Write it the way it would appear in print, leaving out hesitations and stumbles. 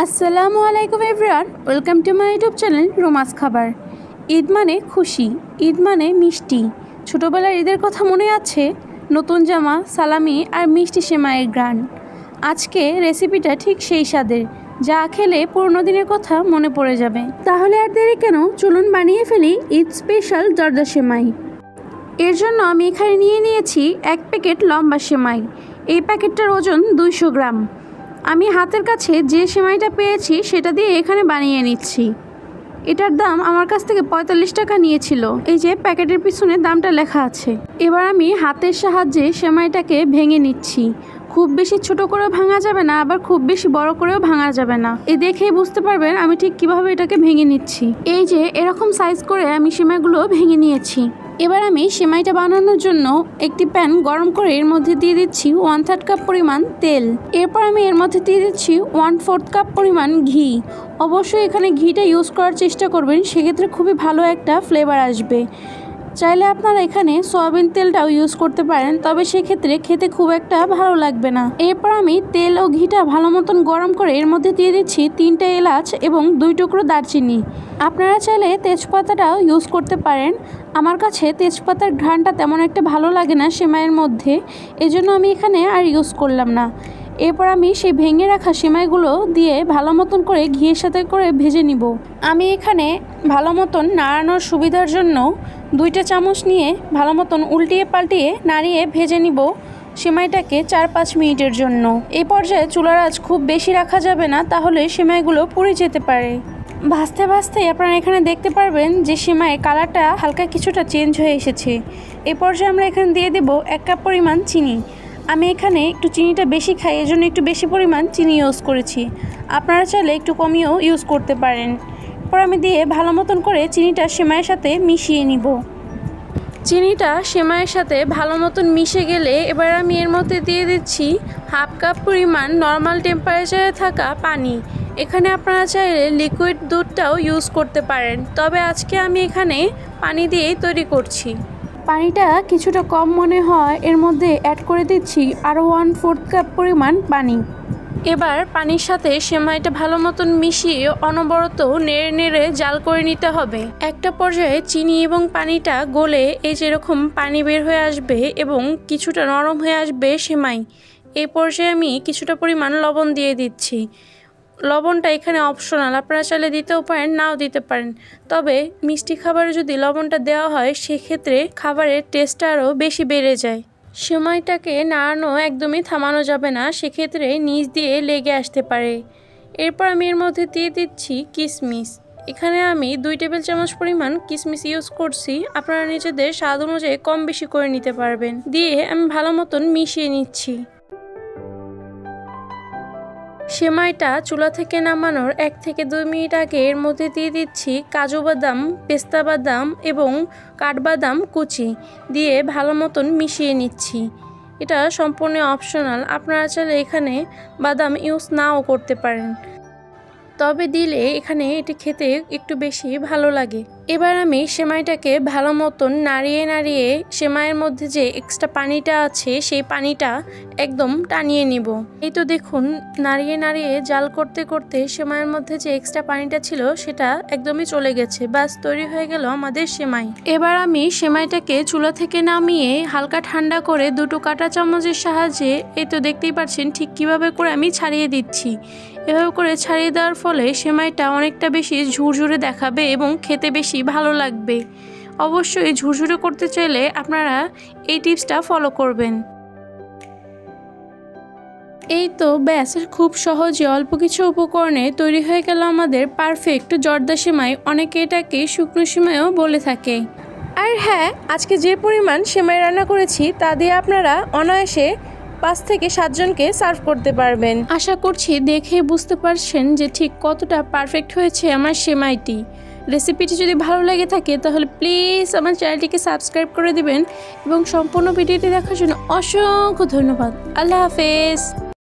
আসসালামু আলাইকুম everyone, welcome to my YouTube channel Roma's খাবার। ঈদ মানে খুশি, ঈদ মানে মিষ্টি। ছোটোবেলার ঈদের কথা মনে আছে? নতুন জামা, সালামি আর মিষ্টি সেমাইয়ের ঘ্রাণ। আজকে রেসিপিটা ঠিক সেই স্বাদের, যা খেলে পুরনো দিনের কথা মনে পড়ে যাবে। তাহলে আর দেরি কেন, চলুন বানিয়ে ফেলি ঈদ স্পেশাল জর্দা সেমাই। এর জন্য আমি এখানে নিয়ে নিয়েছি 1 প্যাকেট লম্বা সেমাই। এই প্যাকেটটার ওজন 200 গ্রাম। আমি হাতের কাছে যে সেমাইটা পেয়েছি সেটা দিয়ে এখানে বানিয়ে নিচ্ছি। এটার দাম আমার কাছ থেকে 45 টাকা নিয়েছিল। এই যে প্যাকেটের পিছনে দামটা লেখা আছে। এবার আমি হাতের সাহায্যে সেমাইটাকে ভেঙে নিচ্ছি। খুব বেশি ছোট করেও ভাঙা যাবে না, আবার খুব বেশি বড় করেও ভাঙা যাবে না। এই দেখেই বুঝতে পারবেন আমি ঠিক কিভাবে এটাকে ভেঙে নিচ্ছি। এই যে এরকম সাইজ করে আমি সেমাইগুলো ভেঙে নিয়েছি। এবার আমি সেমাইটা বানানোর জন্য একটি প্যান গরম করে এর মধ্যে দিয়ে দিচ্ছি 1/3 কাপ পরিমাণ তেল। এরপর আমি এর মধ্যে দিয়ে দিচ্ছি 1/4 কাপ পরিমাণ ঘি। অবশ্যই এখানে ঘিটা ইউজ করার চেষ্টা করবেন, সেক্ষেত্রে খুবই ভালো একটা ফ্লেভার আসবে। চাইলে আপনারা এখানে সয়াবিন তেলটাও ইউজ করতে পারেন, তবে সেক্ষেত্রে খেতে খুব একটা ভালো লাগবে না। এরপর আমি তেল ও ঘিটা ভালো মতন গরম করে এর মধ্যে দিয়ে দিচ্ছি 3টে এলাচ এবং 2 টুকরো দারচিনি। আপনারা চাইলে তেজপাতাটাও ইউজ করতে পারেন। আমার কাছে তেজপাতার ঘ্রাণটা তেমন একটা ভালো লাগে না সেমাইয়ের মধ্যে, এজন্য আমি এখানে আর ইউজ করলাম না। এরপর আমি সেই ভেঙে রাখা সেমাইগুলো দিয়ে ভালো মতন করে ঘিয়ের সাথে করে ভেজে নিব। আমি এখানে ভালো মতন নাড়ানোর সুবিধার জন্য 2টা চামচ নিয়ে ভালো মতন উল্টিয়ে পাল্টিয়ে নাড়িয়ে ভেজে নিব সেমাইটাকে 4-5 মিনিটের জন্য। এই পর্যায়ে চুলার আঁচ খুব বেশি রাখা যাবে না, তাহলে সেমাইগুলো পুড়ে যেতে পারে। ভাজতে ভাজতে আপনারা এখানে দেখতে পারবেন যে সেমাইয়ের কালারটা হালকা কিছুটা চেঞ্জ হয়ে এসেছে। এই পর্যায়ে আমরা এখানে দিয়ে দেব 1 কাপ পরিমাণ চিনি। আমি এখানে একটু চিনিটা বেশি খাই, এজন্য একটু বেশি পরিমাণ চিনি ইউজ করেছি। আপনারা চাইলে একটু কমিয়েও ইউজ করতে পারেন। এরপর আমি দিয়ে ভালো মতন করে চিনিটা সেমাইয়ের সাথে মিশিয়ে নিব। চিনিটা সেমাইয়ের সাথে ভালো মতন মিশে গেলে এবার আমি এর মধ্যে দিয়ে দিচ্ছি 1/2 কাপ পরিমাণ নর্মাল টেম্পারেচারে থাকা পানি। এখানে আপনারা চাইলে লিকুইড দুধটাও ইউজ করতে পারেন, তবে আজকে আমি এখানে পানি দিয়েই তৈরি করছি। পানিটা কিছুটা কম মনে হয়, এর মধ্যে অ্যাড করে দিচ্ছি আরও 1/4 কাপ পরিমাণ পানি। এবার পানির সাথে সেমাইটা ভালো মতন মিশিয়ে অনবরত নেড়ে নেড়ে জাল করে নিতে হবে। একটা পর্যায়ে চিনি এবং পানিটা গলে এই যেরকম পানি বের হয়ে আসবে এবং কিছুটা নরম হয়ে আসবে সেমাই। এই পর্যায়ে আমি কিছুটা পরিমাণ লবণ দিয়ে দিচ্ছি। লবণটা এখানে অপশনাল, আপনারা চাইলে দিতেও পারেন, নাও দিতে পারেন। তবে মিষ্টি খাবারে যদি লবণটা দেওয়া হয় সেক্ষেত্রে খাবারের টেস্টটা আরও বেশি বেড়ে যায়। সেমাইটাকে নাড়ানো একদমই থামানো যাবে না, সেক্ষেত্রে নিচ দিয়ে লেগে আসতে পারে। এরপর আমি এর মধ্যে দিয়ে দিচ্ছি কিশমিশ। এখানে আমি 2 টেবিল চামচ পরিমাণ কিশমিশ ইউজ করছি। আপনারা নিজেদের স্বাদ অনুযায়ী কম বেশি করে নিতে পারবেন। দিয়ে আমি ভালো মতন মিশিয়ে নিচ্ছি। সেমাইটা চুলা থেকে নামানোর 1 থেকে 2 মিনিট আগে এর মধ্যে দিয়ে দিচ্ছি কাজু বাদাম, পেস্তা বাদাম এবং কাঠবাদাম কুচি দিয়ে ভালো মতন মিশিয়ে নিচ্ছি। এটা সম্পূর্ণ অপশনাল, আপনারা চাইলে এখানে বাদাম ইউজ নাও করতে পারেন, তবে দিলে এখানে এটি খেতে একটু বেশি ভালো লাগে। এবার আমি সেমাইটাকে ভালো মতন নাড়িয়ে নাড়িয়ে সেমাইয়ের মধ্যে যে এক্সট্রা পানিটা আছে সেই পানিটা একদম টানিয়ে নিব। এই তো দেখুন, নাড়িয়ে নাড়িয়ে জাল করতে করতে সেমাইয়ের মধ্যে যে এক্সট্রা পানিটা ছিল সেটা একদমই চলে গেছে। বাস, তৈরি হয়ে গেল আমাদের সেমাই। এবার আমি সেমাইটাকে চুলা থেকে নামিয়ে হালকা ঠান্ডা করে 2টো কাঁটা চামচের সাহায্যে এই তো দেখতেই পাচ্ছেন ঠিক কিভাবে করে আমি ছাড়িয়ে দিচ্ছি। এভাবে করে ছাড়িয়ে দেওয়ার ফলে সেমাইটা অনেকটা বেশি ঝুরঝুরে দেখাবে এবং খেতে বেশি ভালো লাগবে। অবশ্যই ঝুরঝুরে করতে চাইলে আপনারা এই টিপসটা ফলো করবেন। এই তো ব্যাস, খুব সহজে অল্প কিছু উপকরণে তৈরি হয়ে গেল আমাদের পারফেক্ট জর্দা সেমাই। অনেকে এটাকে শুকনো সেমাইও বলে থাকে। আর হ্যাঁ, আজকে যে পরিমাণ সেমাই রান্না করেছি তা দিয়ে আপনারা অনায়াসে 5 থেকে 7 জনকে সার্ভ করতে পারবেন। আশা করছি দেখে বুঝতে পারছেন যে ঠিক কতটা পারফেক্ট হয়েছে আমার সেমাইটি। রেসিপিটি যদি ভালো লেগে থাকে তাহলে প্লিজ আমার চ্যানেলটিকে সাবস্ক্রাইব করে দিবেন এবং সম্পূর্ণ ভিডিওটি দেখার জন্য অসংখ্য ধন্যবাদ। আল্লাহ হাফেজ।